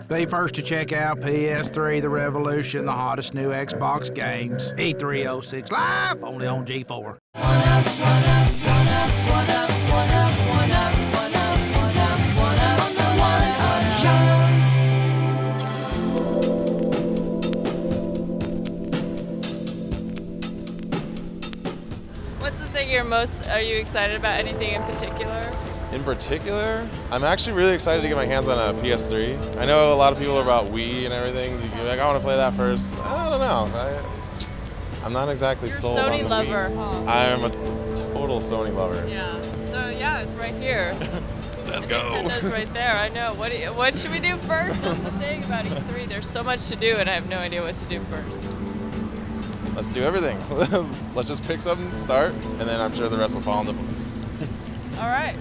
Be first to check out PS3 The Revolution, the hottest new Xbox games. E306 Live, only on G4. What's the thing are you excited about? Anything in particular? In particular, I'm actually really excited to get my hands on a PS3. I know a lot of people are about Wii and everything. You're like, I want to play that first. I don't know. I'm not exactly sold on the Sony lover, Wii. huh? I'm a total Sony lover. Yeah. So yeah, it's right here. Let's go. Nintendo's right there. I know. What should we do first? That's the thing about E3. There's so much to do, and I have no idea what to do first. Let's do everything. Let's just pick something, start, and then I'm sure the rest will fall into place. All right.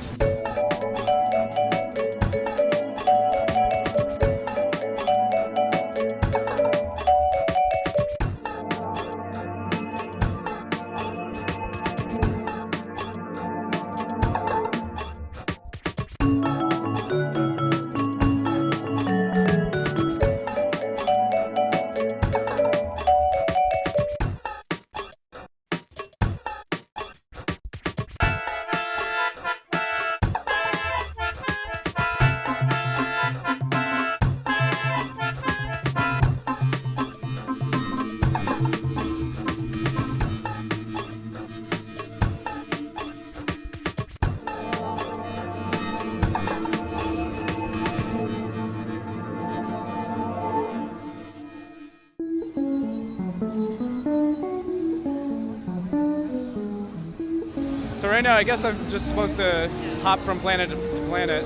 So right now, I guess I'm just supposed to hop from planet to planet.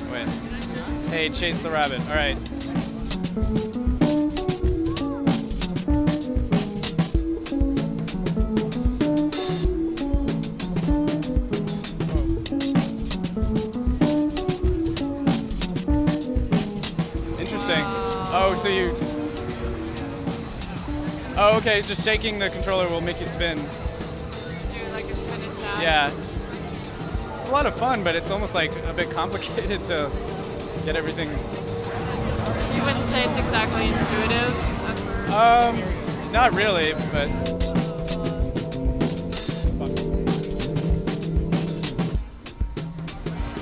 Wait. Hey, chase the rabbit. All right. Interesting. Oh, so you... Oh, okay, just shaking the controller will make you spin. Do like a spin attack? Yeah. It's a lot of fun, but it's almost like a bit complicated to get everything. You wouldn't say it's exactly intuitive at first? Not really, but...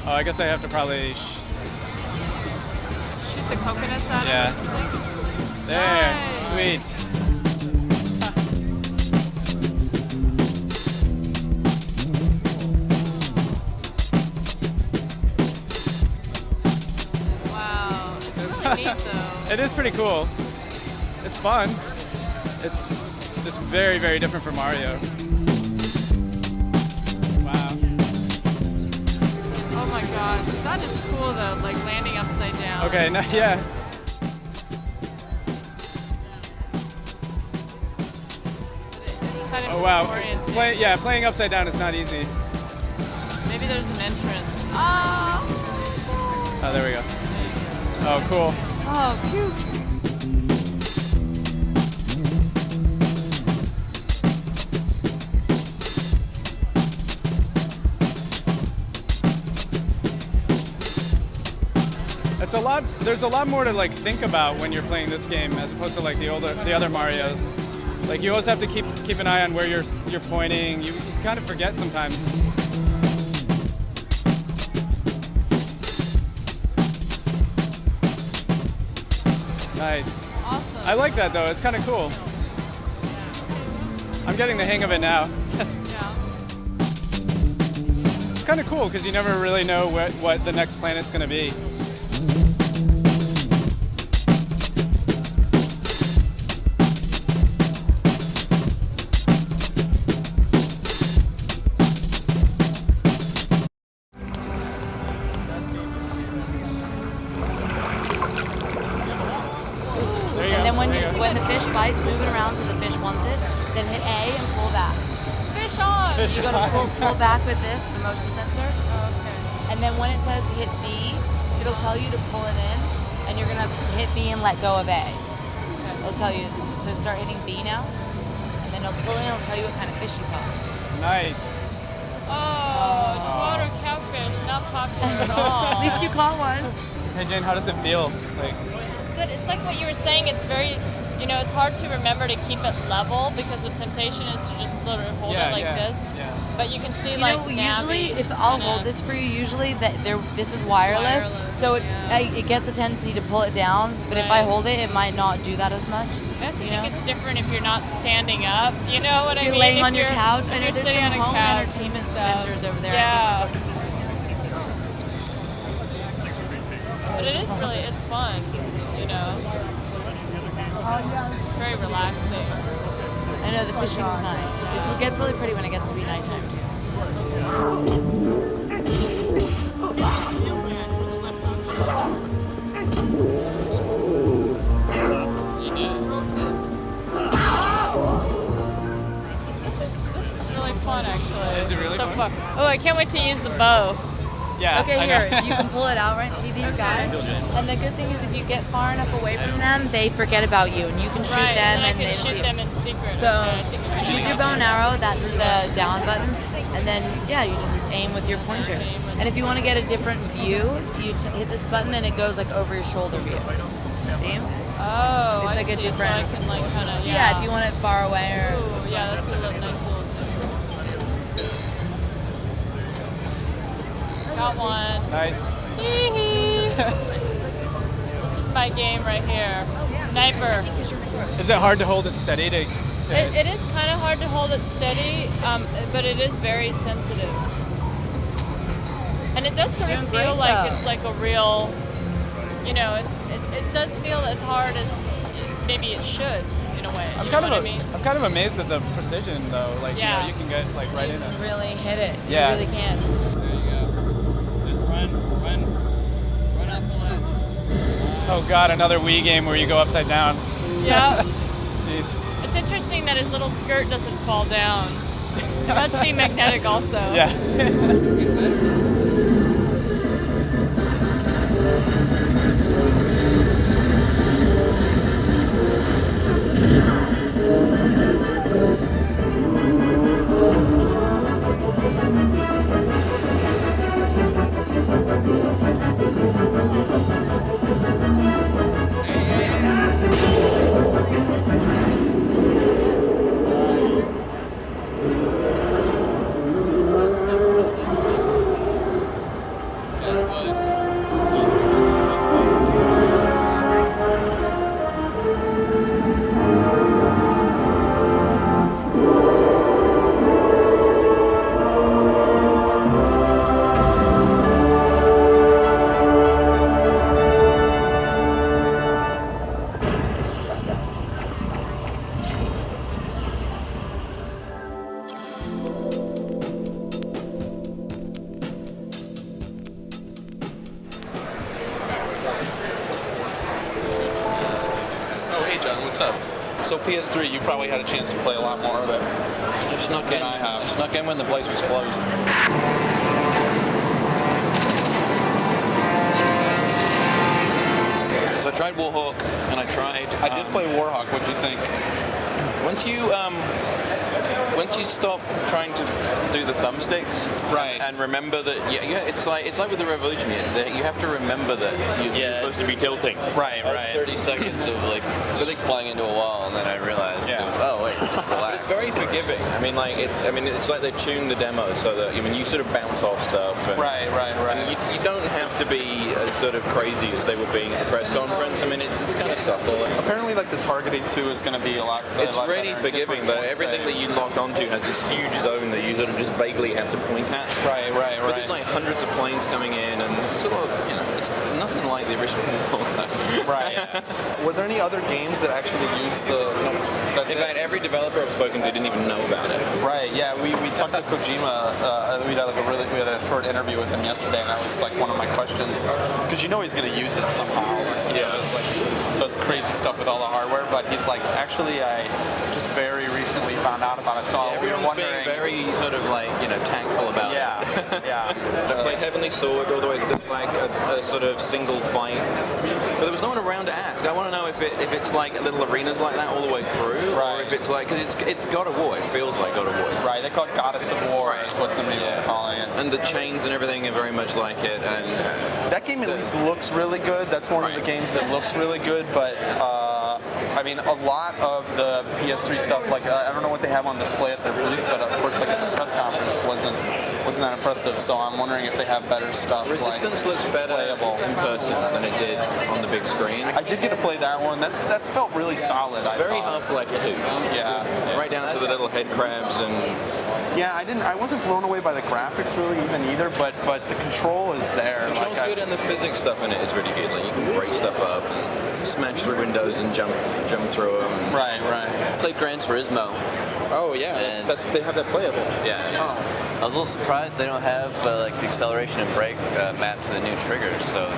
Oh, I guess I have to probably... Shoot the coconuts at Yeah. it or something? There, Nice. sweet. Wow, it's really neat though. It is pretty cool. It's fun. It's just very, very different from Mario. Wow. Oh my gosh, that is cool though, like landing upside down. Okay, now, yeah. It's kind of Oh wow. disorienting. Playing upside down is not easy. Maybe there's an entrance. Ah! Oh, there we go. There you go. Oh, cool. Oh, phew. It's a lot. There's a lot more to like think about when you're playing this game as opposed to like the other Marios. Like you always have to keep an eye on where you're pointing. You just kind of forget sometimes. Nice. Awesome. I like that though. It's kind of cool. I'm getting the hang of it now. Yeah. It's kind of cool because you never really know what the next planet's going to be. And then when the fish bites, move it around so the fish wants it. Then hit A and pull back. Fish on! Fish You go to pull back with this, the motion sensor. Okay. And then when it says hit B, it'll tell you to pull it in. and you're gonna hit B and let go of A. It'll tell you. So start hitting B now, and then it'll pull in. It'll tell you what kind of fish you caught. Nice. Oh, water catfish, not popular at all. At least you caught one. Hey Jane, how does it feel? Like, It's good. It's like what you were saying. It's very, it's hard to remember to keep it level because the temptation is to just sort of hold it like this. Yeah. But you can see Usually, if I'll hold this for you, usually this is wireless, so it gets a tendency to pull it down. But if I hold it, it might not do that as much. I also think it's different if you're not standing up. You know what I mean? You're laying If on your couch. I know you're there's sitting some on a home couch entertainment and stuff. centers over there. Yeah. But it is really, it's fun. It's very relaxing. I know the fishing is nice. It gets really pretty when it gets to be nighttime too. This is really fun, actually. Is it really so fun? Oh, I can't wait to use the bow. Yeah. Okay, I here, know. you can pull it out, right? See these guys? And the good thing is if you get far enough away from them, they forget about you and you can shoot Right, them and they I can see shoot you. them in secret. So Okay, I think it's use your bow and arrow, that's the down button, and then you just aim with your pointer. And if you want to get a different view, you hit this button and it goes like over your shoulder view. See? Oh, It's like I a see. different. So I can kind of Yeah, if you want it far away or. Ooh, yeah, that's a nice little thing. Got one. Nice. This is my game right here. Sniper. Is it hard to hold it steady to It is kind of hard to hold it steady, but it is very sensitive. And it does sort of Doing feel great, like though. it's like a real, it does feel as hard as maybe it should in a way. I'm You kind know of what I mean? I'm kind of amazed at the precision though. Like Yeah. you can get like right You in can it. really hit it. Yeah. You really can. There you go. Just run up the ledge. Oh god, another Wii game where you go upside down. Yeah. Jeez. It's interesting that his little skirt doesn't fall down. It must be magnetic also. Yeah. Oh, hey John, what's up? So PS3, you probably had a chance to play a lot more of it. I snuck in. I have. I snuck in when the place was closed. So I tried Warhawk and I tried. I did play Warhawk. What'd you think? Once you stop trying to do the thumbsticks, Right. and remember that, it's like with the Revolution. You have to remember that you're supposed to be tilting. Right, I had 30 seconds of just flying into a wall, and then I realized it was just relax. It's very forgiving. It's like they tuned the demo so that you sort of bounce off stuff. And, Right. And you don't have to be as sort of crazy as they were being at the press conference. It's kind of subtle. Apparently, the targeting too is going to be a lot. It's lot really better and forgiving, different, but let's everything say. that you lock onto has this huge zone that you sort of just vaguely have to point at. Right. But there's like hundreds of planes coming in, and it's sort of, it's nothing like the original Warhawk. Right. Were there any other games that actually used the? That's In it? fact, every developer I've spoken to didn't even know about it. Right. Yeah. We talked to Kojima. We had a short interview with him yesterday, and that was like one of my questions because he's going to use it somehow. Does crazy stuff with all the hardware, but he's like, actually, I just very recently found out about it. So we were Everyone's wondering. being very sort of tactful about it. Yeah. I played Heavenly Sword all the way. There's like a sort of single fight. But there was no one around to ask. I want to know if it's like little arenas like that all the way through, or if it's like, because it's God of War. It feels like God of War. Right, they call it Goddess of War, is what some people are calling it. And the chains and everything are very much like it. And that game at least looks really good. That's one of the games that looks really good, but I mean, a lot of the PS3 stuff, like I don't know what they have on display at their booth, but of course, like at the press conference, wasn't that impressive. So I'm wondering if they have better stuff. Resistance looks better in person than it did on the big screen. I did get to play that one. That's felt really solid. It's very Half-Life 2. Yeah. Right down to the little head crabs and. Yeah, I wasn't blown away by the graphics really even either, but the control is there. The control's good, and the physics stuff in it is really good. Like you can break stuff up and smash through windows and jump through them. Right. Played Gran Turismo. Oh yeah, that's they have that playable. Yeah. Oh. I was a little surprised they don't have like the acceleration and brake mapped to the new triggers, so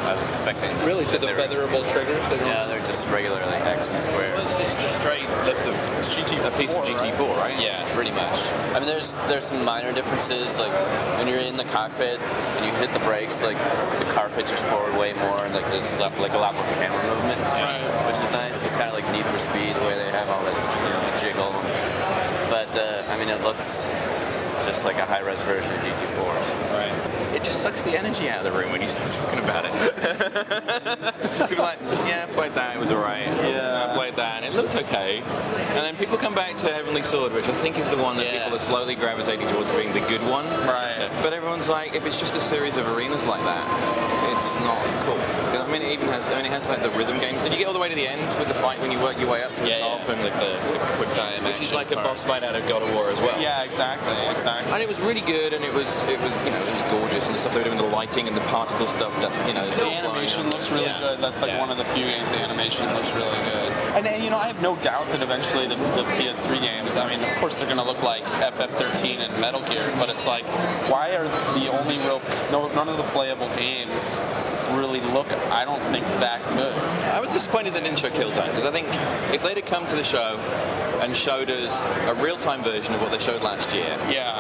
I was expecting. Really, to the featherable triggers? Yeah, they're just regularly X and square. Well, it's just a straight lift of a piece of GT4, right? Yeah, pretty much. I mean, there's some minor differences, like when you're in the cockpit and you hit the brakes, like the car pitches forward way more, and like there's like a lot more camera movement, which is nice. It's kind of like Need for Speed, the way they have all the jiggle. But I mean, it looks just like a high-res version of GT4. So. Right. It just sucks the energy out of the room when you start talking about it. People are like, yeah, I played that, it was alright. Yeah. I played that, and it looked okay. And then people come back to Heavenly Sword, which I think is the one that people are slowly gravitating towards being the good one. Right. But everyone's like, if it's just a series of arenas like that, it's not cool. I mean, it has like the rhythm game. Did you get all the way to the end with the fight when you work your way up to the top and like the quick time, which is like a boss fight out of God of War as well. Yeah, exactly. And it was really good, and it was gorgeous, and the stuff they were doing with the lighting and the particle stuff. The animation looks really good. That's like one of the few games the animation looks really good. And I have no doubt that eventually the PS3 games, I mean, of course they're going to look like FF13 and Metal Gear, but it's like, why are the only none of the playable games really look, I don't think, that good. I was disappointed they didn't show Killzone, because I think if they'd have come to the show and showed us a real-time version of what they showed last year,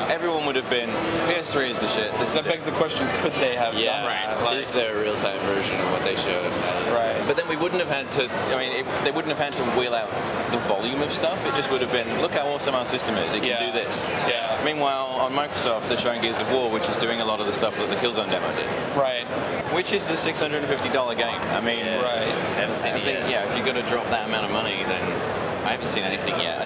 everyone would have been, PS3 is the shit. That begs the question, could they have done that? Like, is there a real-time version of what they showed? Right. But then we wouldn't have had to, they wouldn't have had to wheel out the volume of stuff. It just would have been, look how awesome our system is, it can do this. Yeah. Meanwhile, on Microsoft, they're showing Gears of War, which is doing a lot of the stuff that the Killzone demo did. Right. Which is the $650 game. I mean, I haven't seen it yet. Yeah, if you're going to drop that amount of money, then I haven't seen anything yet.